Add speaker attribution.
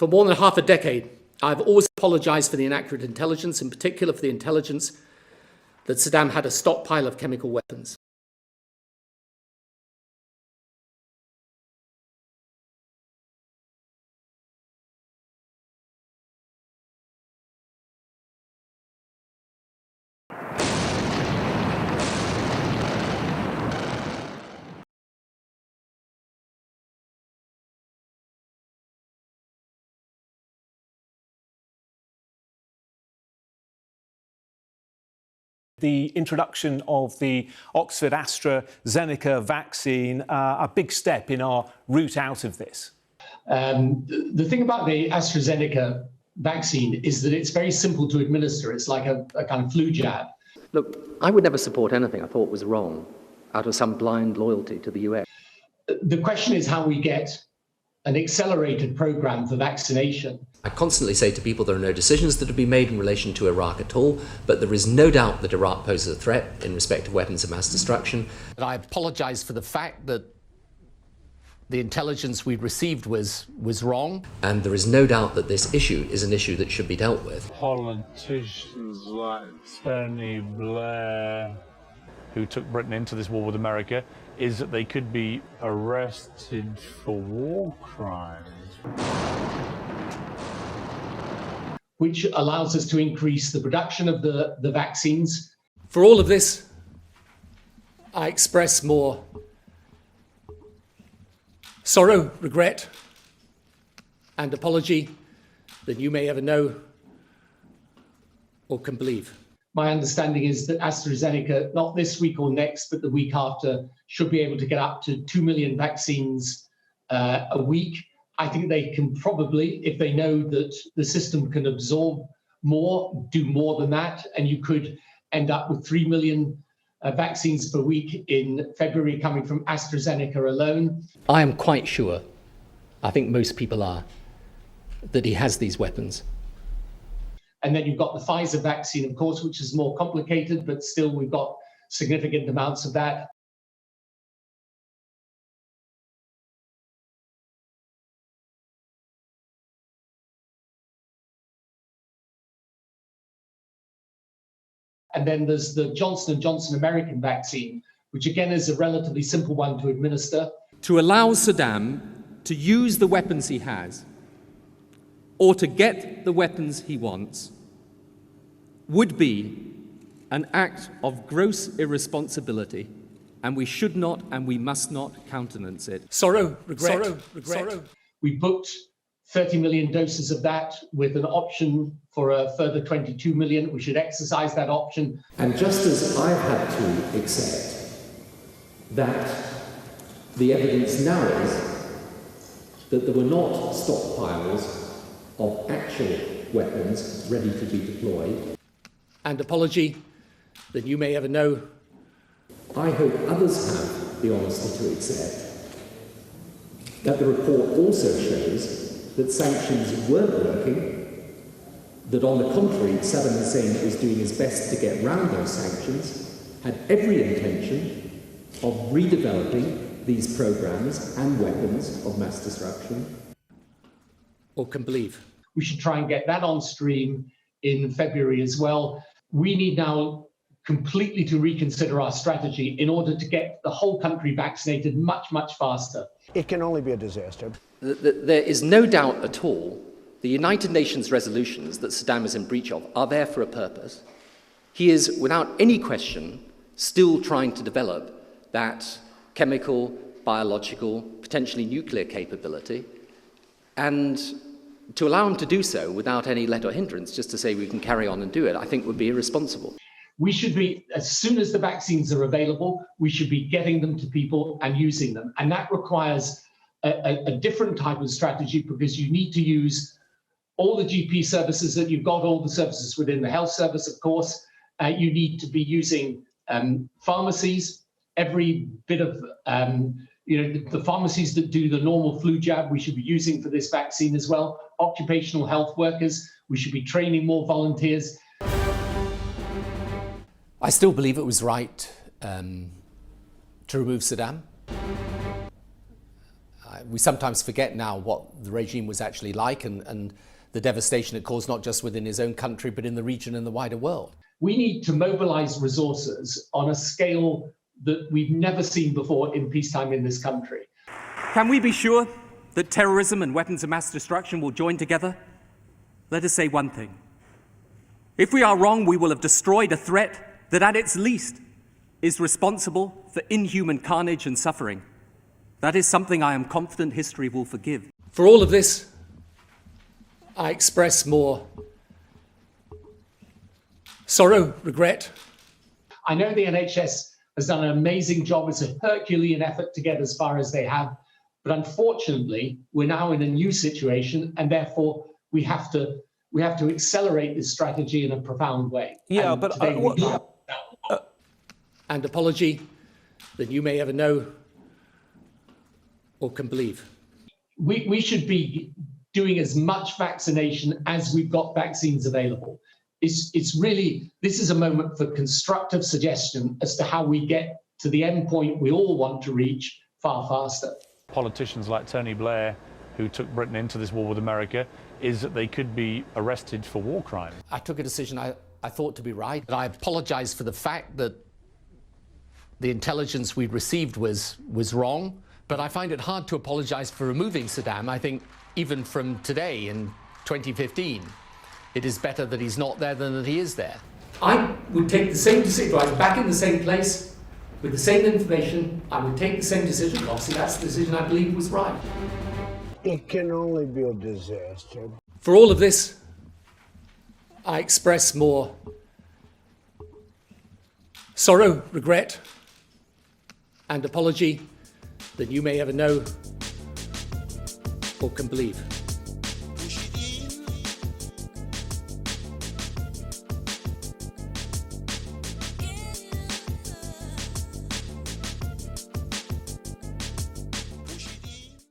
Speaker 1: For more than half a decade, I've always apologised for the inaccurate intelligence, in particular for the intelligence that Saddam had a stockpile of chemical weapons.
Speaker 2: The introduction of the Oxford-AstraZeneca vaccine, a big step in our route out of this.
Speaker 3: The thing about the AstraZeneca vaccine is that it's very simple to administer. It's like a kind of flu jab.
Speaker 1: Look, I would never support anything I thought was wrong out of some blind loyalty to the US.
Speaker 3: The question is how we get an accelerated program for vaccination.
Speaker 4: I constantly say to people there are no decisions that have been made in relation to Iraq at all, but there is no doubt that Iraq poses a threat in respect of weapons of mass destruction.
Speaker 1: And I apologise for the fact that the intelligence we'd received was wrong.
Speaker 4: And there is no doubt that this issue is an issue that should be dealt with.
Speaker 5: Politicians like Tony Blair, who took Britain into this war with America, is that they could be arrested for war crimes.
Speaker 3: Which allows us to increase the production of the vaccines.
Speaker 1: For all of this, I express more sorrow, regret, and apology than you may ever know or can believe.
Speaker 3: My understanding is that AstraZeneca, not this week or next, but the week after, should be able to get up to 2 million vaccines a week. I think they can probably, if they know that the system can absorb more, do more than that, and you could end up with 3 million vaccines per week in February coming from AstraZeneca alone.
Speaker 1: I am quite sure, I think most people are, that he has these weapons.
Speaker 3: And then you've got the Pfizer vaccine, of course, which is more complicated, but still we've got significant amounts of that. And then there's the Johnson & Johnson American vaccine, which again is a relatively simple one to administer.
Speaker 6: To allow Saddam to use the weapons he has, or to get the weapons he wants, would be an act of gross irresponsibility, and we should not and we must not countenance it.
Speaker 1: Sorrow, regret, sorrow.
Speaker 3: We booked 30 million doses of that with an option for a further 22 million. We should exercise that option.
Speaker 7: And just as I've had to accept that the evidence now is that there were not stockpiles of actual weapons ready to be deployed.
Speaker 1: And apology that you may ever know.
Speaker 7: I hope others have the honesty to accept that the report also shows that sanctions weren't working, that on the contrary, Saddam Hussein was doing his best to get round those sanctions, had every intention of redeveloping these programs and weapons of mass destruction.
Speaker 1: Or can believe.
Speaker 3: We should try and get that on stream in February as well. We need now completely to reconsider our strategy in order to get the whole country vaccinated much, much faster.
Speaker 8: It can only be a disaster.
Speaker 1: There is no doubt at all the United Nations resolutions that Saddam is in breach of are there for a purpose. He is, without any question, still trying to develop that chemical, biological, potentially nuclear capability, and to allow him to do so without any let or hindrance, just to say we can carry on and do it, I think would be irresponsible.
Speaker 3: We should be, as soon as the vaccines are available, we should be getting them to people and using them. And that requires a different type of strategy, because you need to use all the GP services that you've got, all the services within the health service, of course. You need to be using pharmacies, every bit of, the pharmacies that do the normal flu jab, we should be using for this vaccine as well. Occupational health workers, we should be training more volunteers.
Speaker 1: I still believe it was right to remove Saddam. We sometimes forget now what the regime was actually like and the devastation it caused not just within his own country, but in the region and the wider world.
Speaker 3: We need to mobilize resources on a scale that we've never seen before in peacetime in this country.
Speaker 6: Can we be sure that terrorism and weapons of mass destruction will join together? Let us say one thing. If we are wrong, we will have destroyed a threat that at its least is responsible for inhuman carnage and suffering. That is something I am confident history will forgive.
Speaker 1: For all of this, I express more sorrow, regret.
Speaker 3: I know the NHS has done an amazing job. It's a Herculean effort to get as far as they have. But unfortunately, we're now in a new situation, and therefore we have to accelerate this strategy in a profound way.
Speaker 2: Yeah,
Speaker 3: and
Speaker 2: but
Speaker 1: And apology that you may ever know or can believe.
Speaker 3: We should be doing as much vaccination as we've got vaccines available. It's really, this is a moment for constructive suggestion as to how we get to the end point we all want to reach far faster.
Speaker 5: Politicians like Tony Blair, who took Britain into this war with America, is that they could be arrested for war crimes.
Speaker 1: I took a decision I thought to be right. I apologize for the fact that the intelligence we'd received was wrong, but I find it hard to apologize for removing Saddam. I think even from today in 2015, it is better that he's not there than that he is there. I would take the same decision. If I was back in the same place with the same information, I would take the same decision. Obviously, that's the decision I believe was right.
Speaker 8: It can only be a disaster.
Speaker 1: For all of this, I express more sorrow, regret, and apology than you may ever know or can believe.